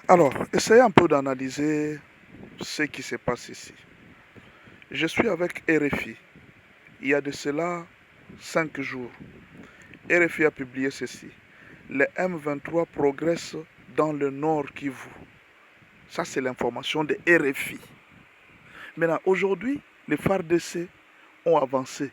Alors, essayez un peu d'analyser ce qui se passe ici. Je suis avec RFI. Il y a de cela 5 jours. RFI a publié ceci. Les M23 progressent dans le nord Kivu. Ça, c'est l'information de RFI. Maintenant, aujourd'hui, les FARDC ont avancé.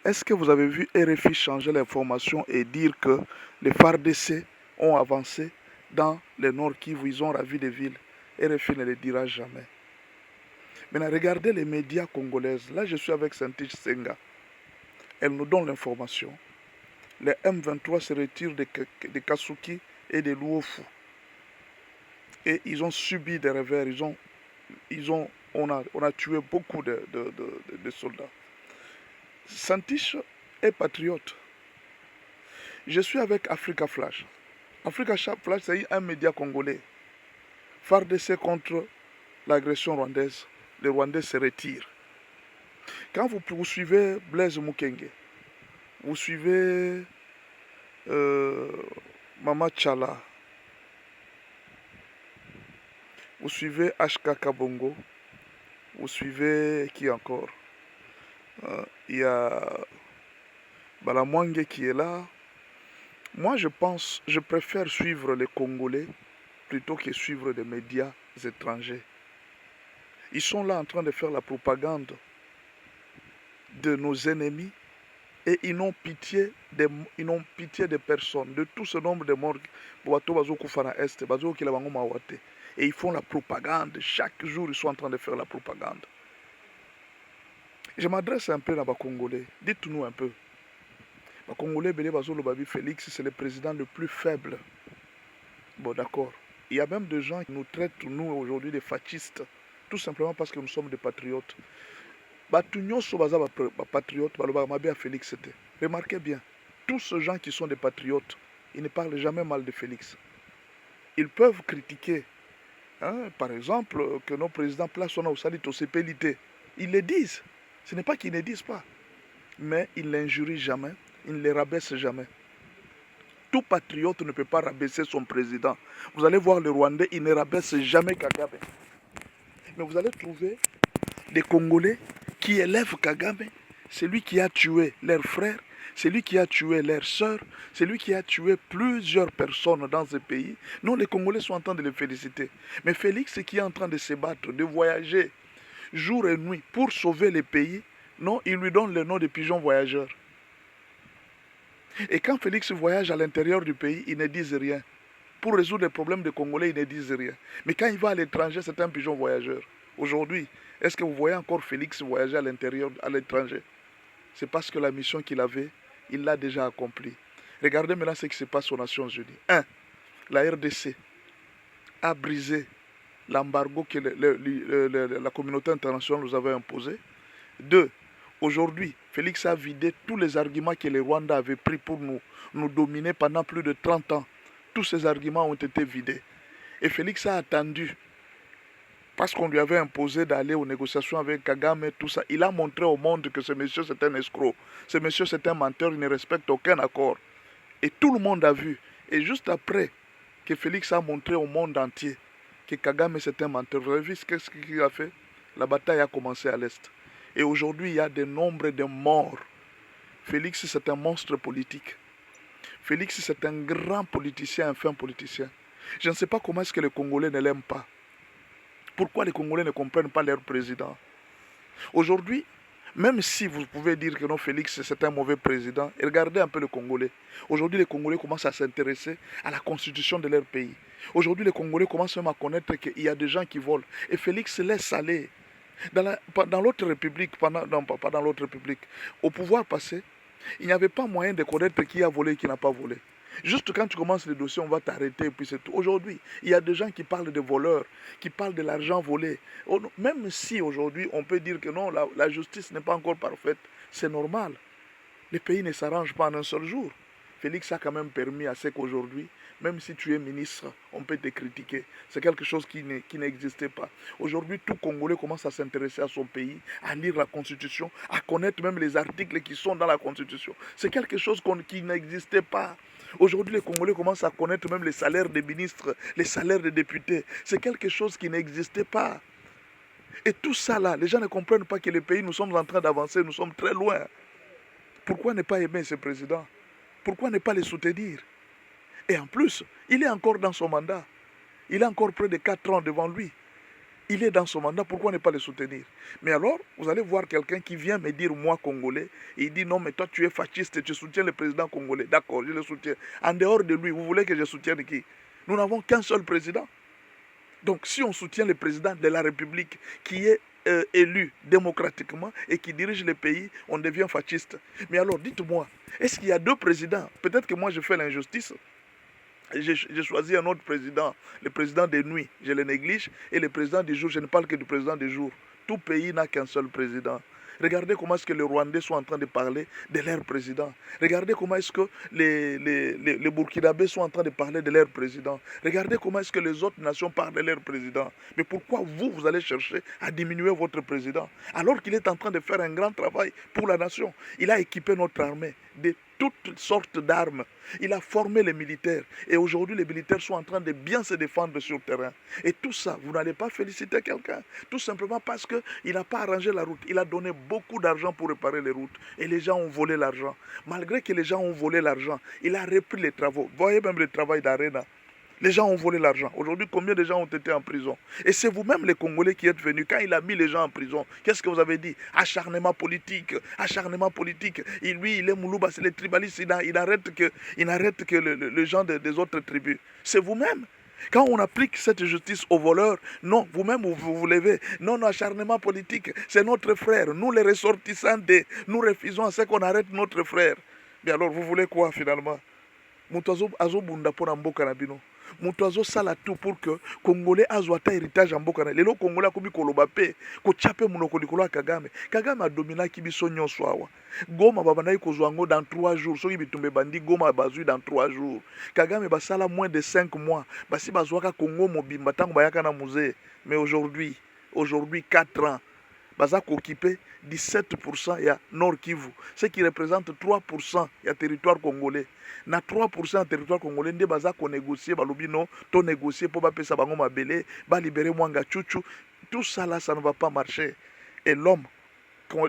Est-ce que vous avez vu RFI changer l'information et dire que les FARDC ont avancé dans le nord Kivu, ils ont ravi des villes? RFI ne le dira jamais. Maintenant, regardez les médias congolaises. Là, je suis avec Santich Senga. Elle nous donne l'information. Les M23 se retirent de Kasuki et de Luofu. Et ils ont subi des revers. On a tué beaucoup de soldats. Santich est patriote. Je suis avec Africa Flash. Africa Flash, c'est un média congolais. FARDC contre l'agression rwandaise. Les Rwandais se retirent. Quand vous suivez Blaise Mukenge, vous suivez Mama Tchala, vous suivez HK Kabongo, vous suivez qui encore? Il y a Balamwange qui est là. Moi, je préfère suivre les Congolais plutôt que suivre des médias étrangers. Ils sont là en train de faire la propagande de nos ennemis et ils n'ont pitié des personnes, de tout ce nombre de morts. Et ils font la propagande. Chaque jour, ils sont en train de faire la propagande. Je m'adresse un peu à les Congolais. Dites-nous un peu. Les Congolais, Félix, c'est le président le plus faible. Bon, d'accord. Il y a même des gens qui nous traitent, nous, aujourd'hui, des fascistes. Tout simplement parce que nous sommes des patriotes. Félix. Remarquez bien, tous ces gens qui sont des patriotes, ils ne parlent jamais mal de Félix. Ils peuvent critiquer, hein, par exemple, que nos présidents placent au salit au CPLT. Ils le disent. Ce n'est pas qu'ils ne disent pas. Mais ils ne l'injurient jamais, ils ne les rabaissent jamais. Tout patriote ne peut pas rabaisser son président. Vous allez voir le Rwandais, il ne rabaisse jamais Kagame. Mais vous allez trouver des Congolais qui élèvent Kagame. C'est lui qui a tué leurs frères, c'est lui qui a tué leurs sœurs, c'est lui qui a tué plusieurs personnes dans ce pays. Non, les Congolais sont en train de le féliciter. Mais Félix qui est en train de se battre, de voyager jour et nuit pour sauver le pays, non, il lui donne le nom de pigeon voyageur. Et quand Félix voyage à l'intérieur du pays, ils ne disent rien. Pour résoudre les problèmes des Congolais, ils ne disent rien. Mais quand il va à l'étranger, c'est un pigeon voyageur. Aujourd'hui, est-ce que vous voyez encore Félix voyager à l'intérieur, à l'étranger? C'est parce que la mission qu'il avait, il l'a déjà accomplie. Regardez maintenant ce qui se passe aux Nations Unies. 1. La RDC a brisé l'embargo que la communauté internationale nous avait imposé. 2. Aujourd'hui, Félix a vidé tous les arguments que le Rwanda avait pris pour nous dominer pendant plus de 30 ans. Tous ces arguments ont été vidés. Et Félix a attendu, parce qu'on lui avait imposé d'aller aux négociations avec Kagame et tout ça. Il a montré au monde que ce monsieur c'est un escroc. Ce monsieur c'est un menteur, il ne respecte aucun accord. Et tout le monde a vu. Et juste après que Félix a montré au monde entier que Kagame c'est un menteur, vous avez vu ce qu'il a fait? La bataille a commencé à l'Est. Et aujourd'hui, il y a des nombres de morts. Félix, c'est un monstre politique. Félix, c'est un grand politicien, un fin politicien. Je ne sais pas comment est-ce que les Congolais ne l'aiment pas. Pourquoi les Congolais ne comprennent pas leur président? Aujourd'hui, même si vous pouvez dire que non, Félix, c'est un mauvais président, regardez un peu les Congolais. Aujourd'hui, les Congolais commencent à s'intéresser à la constitution de leur pays. Aujourd'hui, les Congolais commencent même à connaître qu'il y a des gens qui volent. Et Félix laisse aller. Dans l'autre république, pas dans l'autre république, au pouvoir passé, il n'y avait pas moyen de connaître qui a volé et qui n'a pas volé. Juste quand tu commences le dossier, on va t'arrêter et puis c'est tout. Aujourd'hui, il y a des gens qui parlent de voleurs, qui parlent de l'argent volé. Même si aujourd'hui, on peut dire que non, la justice n'est pas encore parfaite, c'est normal. Les pays ne s'arrangent pas en un seul jour. Félix a quand même permis à ce qu'aujourd'hui, Même si tu es ministre, on peut te critiquer. C'est quelque chose qui n'existait pas. Aujourd'hui, tout Congolais commence à s'intéresser à son pays, à lire la Constitution, à connaître même les articles qui sont dans la Constitution. C'est quelque chose qui n'existait pas. Aujourd'hui, les Congolais commencent à connaître même les salaires des ministres, les salaires des députés. C'est quelque chose qui n'existait pas. Et tout ça là, les gens ne comprennent pas que le pays, nous sommes en train d'avancer, nous sommes très loin. Pourquoi ne pas aimer ce président? Pourquoi ne pas le soutenir? Et en plus, il est encore dans son mandat. Il a encore près de 4 ans devant lui. Il est dans son mandat, pourquoi ne pas le soutenir? Mais alors, vous allez voir quelqu'un qui vient me dire, moi, Congolais, et il dit, non, mais toi, tu es fasciste, tu soutiens le président congolais. D'accord, je le soutiens. En dehors de lui, vous voulez que je soutienne qui? Nous n'avons qu'un seul président. Donc, si on soutient le président de la République qui est élu démocratiquement et qui dirige le pays, on devient fasciste. Mais alors, dites-moi, est-ce qu'il y a 2 présidents? Peut-être que moi, je fais l'injustice. J'ai choisi un autre président, le président des nuits, je le néglige, et le président du jour, je ne parle que du président du jour. Tout pays n'a qu'un seul président. Regardez comment est-ce que les Rwandais sont en train de parler de leur président. Regardez comment est-ce que les Burkinabés sont en train de parler de leur président. Regardez comment est-ce que les autres nations parlent de leur président. Mais pourquoi vous allez chercher à diminuer votre président alors qu'il est en train de faire un grand travail pour la nation? Il a équipé notre armée de toutes sortes d'armes. Il a formé les militaires. Et aujourd'hui, les militaires sont en train de bien se défendre sur le terrain. Et tout ça, vous n'allez pas féliciter quelqu'un. Tout simplement parce qu'il n'a pas arrangé la route. Il a donné beaucoup d'argent pour réparer les routes. Et les gens ont volé l'argent. Malgré que les gens ont volé l'argent, il a repris les travaux. Vous voyez même le travail d'Arena. Les gens ont volé l'argent. Aujourd'hui, combien de gens ont été en prison? Et c'est vous-même, les Congolais, qui êtes venus. Quand il a mis les gens en prison, qu'est-ce que vous avez dit? Acharnement politique. Acharnement politique. Et lui, il est Moulouba, c'est les tribalistes. Il n'arrête que les gens des autres tribus. C'est vous-même. Quand on applique cette justice aux voleurs, non, vous-même vous levez. Non, acharnement politique, c'est notre frère. Nous, les ressortissants, nous refusons à ce qu'on arrête notre frère. Mais alors, vous voulez quoi finalement? Moutazo azobunda pour mboka na bino. Moutazo sala tout pour que Congolais azwata héritage en mboka na. Lelo Congolais akomi koloba pe ko chape munoko likolo ya Kagame. Kagame adomina ki biso nyonso awa. Goma babandaki kozwa ngo dans 3 jours. Soki bitumbe bandi Goma bazui dans 3 jours. Kagame basala moins de 5 mois. Basi bazwaka Congo mobimba tango bayaka na musée. Mais aujourd'hui 4 ans. Baza occupé 17% ya Nord Kivu, ce qui représente 3% ya territoire congolais. Na 3% ya territoire congolais, nde baza ko négocier balobi non, to négocier pour bapesa bango mabele, ba libérer Mwanga Chuchu. Tout ça là, ça ne va pas marcher. Et l'homme,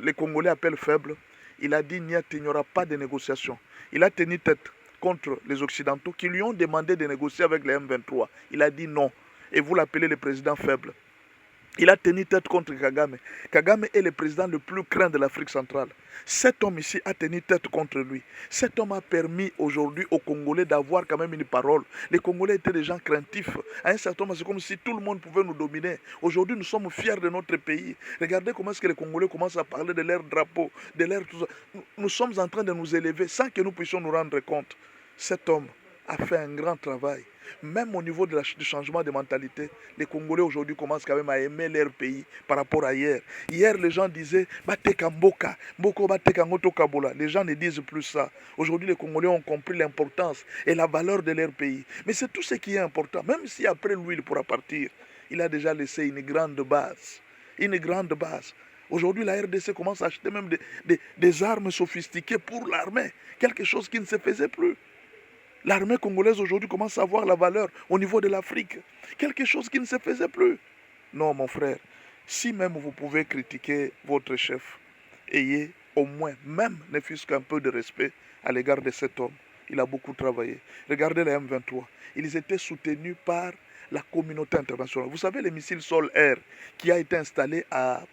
les Congolais appellent faible, il a dit il n'y aura pas de négociation. Il a tenu tête contre les Occidentaux qui lui ont demandé de négocier avec les M23. Il a dit non. Et vous l'appelez le président faible. Il a tenu tête contre Kagame. Kagame est le président le plus craint de l'Afrique centrale. Cet homme ici a tenu tête contre lui. Cet homme a permis aujourd'hui aux Congolais d'avoir quand même une parole. Les Congolais étaient des gens craintifs. À un certain moment, c'est comme si tout le monde pouvait nous dominer. Aujourd'hui, nous sommes fiers de notre pays. Regardez comment est-ce que les Congolais commencent à parler de leur drapeau, de leur tout ça. Nous sommes en train de nous élever sans que nous puissions nous rendre compte. Cet homme a fait un grand travail. Même au niveau du changement de mentalité, les Congolais aujourd'hui commencent quand même à aimer leur pays par rapport à hier. Hier, les gens disaient Bateka Mboka, Mboko Bateka Ngoto Kabola. Les gens ne disent plus ça. Aujourd'hui, les Congolais ont compris l'importance et la valeur de leur pays. Mais c'est tout ce qui est important. Même si après lui, il pourra partir, il a déjà laissé une grande base. Une grande base. Aujourd'hui, la RDC commence à acheter même des armes sophistiquées pour l'armée. Quelque chose qui ne se faisait plus. L'armée congolaise aujourd'hui commence à avoir la valeur au niveau de l'Afrique. Quelque chose qui ne se faisait plus. Non, mon frère, si même vous pouvez critiquer votre chef, ayez au moins, même ne fût-ce qu'un peu de respect à l'égard de cet homme. Il a beaucoup travaillé. Regardez les M23. Ils étaient soutenus par la communauté internationale. Vous savez, les missiles sol-air qui a été installé à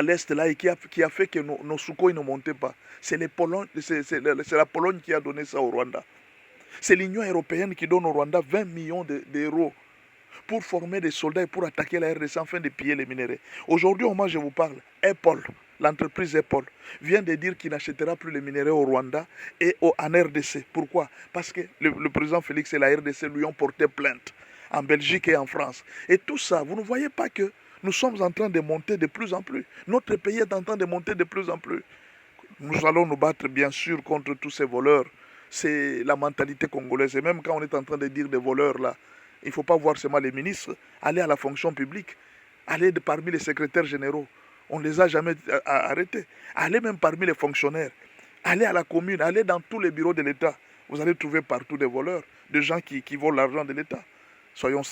l'est là et qui a fait que nos Sukhoi ne montaient pas. C'est la Pologne qui a donné ça au Rwanda. C'est l'Union européenne qui donne au Rwanda 20 millions d'euros pour former des soldats et pour attaquer la RDC afin de piller les minéraux. Aujourd'hui, au moment où je vous parle, Apple, l'entreprise Apple, vient de dire qu'il n'achètera plus les minéraux au Rwanda et en RDC. Pourquoi? Parce que le président Félix et la RDC lui ont porté plainte en Belgique et en France. Et tout ça, vous ne voyez pas que nous sommes en train de monter de plus en plus. Notre pays est en train de monter de plus en plus. Nous allons nous battre bien sûr contre tous ces voleurs. C'est la mentalité congolaise. Et même quand on est en train de dire des voleurs là, il ne faut pas voir seulement les ministres. Allez à la fonction publique. Allez parmi les secrétaires généraux. On ne les a jamais arrêtés. Allez même parmi les fonctionnaires. Allez à la commune. Allez dans tous les bureaux de l'État. Vous allez trouver partout des voleurs, des gens qui volent l'argent de l'État. Soyons